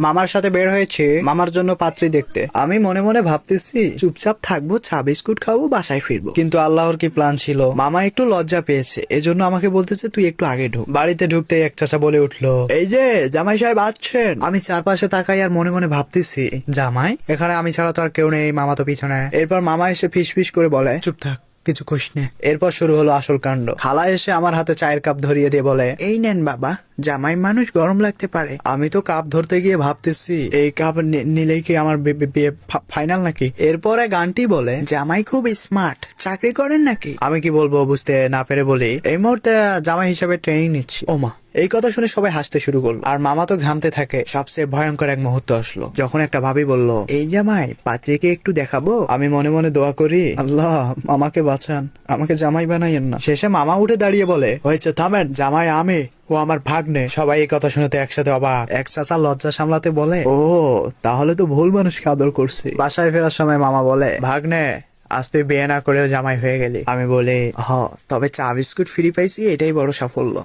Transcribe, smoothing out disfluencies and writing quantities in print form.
মামার সাথে বের হয়েছে মামার জন্য পাত্রী দেখতে। আমি মনে মনে ভাবতেছি চুপচাপ থাকবো, চা বিস্কুট খাবো, বাসায় ফিরবো। কিন্তু আল্লাহর কি প্ল্যান ছিল, মামা একটু লজ্জা পেয়েছে, এজন্য আমাকে বলতেছে তুই একটু আগে ঢুক। বাড়িতে ঢুকতেই এক চাচা বলে উঠলো, এই যে জামাই সাহেব আসছেন। আমি চারপাশে তাকাই আর মনে মনে ভাবতেছি, জামাই? এখানে আমি ছাড়া তো আর কেউ নেই, মামা তো পিছনে। এরপর মামা এসে ফিস ফিস করে বলে, চুপ থাক, কিছু খুশ নে। এরপর শুরু হলো আসল কাণ্ড। খালা এসে আমার হাতে চায়ের কাপ ধরিয়ে দিয়ে বলে, এই নেন বাবা, জামাই মানুষ, গরম লাগতে পারে। আমি তো কাপ ধরতে গিয়ে ভাবতেছি এই কাপ নিলেই কি আমার বিয়ে ফাইনাল নাকি। এরপরে গানটি বলে, জামাই খুব স্মার্ট, চাকরি করেন নাকি। আমি কি বলবো বুঝতে না পেরে বলি, এই মুহূর্তে জামাই হিসাবে ট্রেনিং নিচ্ছি। ওমা, এই কথা শুনে সবাই হাসতে শুরু করলো আর মামা তো ঘামতে থাকে। সবচেয়ে ভয়ঙ্কর এক মুহূর্ত আসলো যখন একটা ভাবি বলল, এই জামাই পাত্রীকে একটু দেখাবো। আমি মনে মনে দোয়া করি, আল্লাহ মামাকে বাঁচান, আমাকে জামাই বানাইয়েন না। শেষে মামা উঠে দাঁড়িয়ে বলে, হয়েছে থামেন, জামাই আমি, ও আমার ভাগ্নে। সবাই এই কথা শুনতে একসাথে অবাক। এক চাচা লজ্জা সামলাতে বলে, ও তাহলে তো ভুল মানুষকে আদর করছি। বাসায় ফেরার সময় মামা বলে, ভাগ্নে আজ তুই বিয়ে না করেও জামাই হয়ে গেলি। আমি বলি, তবে চা বিস্কুট ফ্রি পাইছি, এটাই বড় সাফল্য।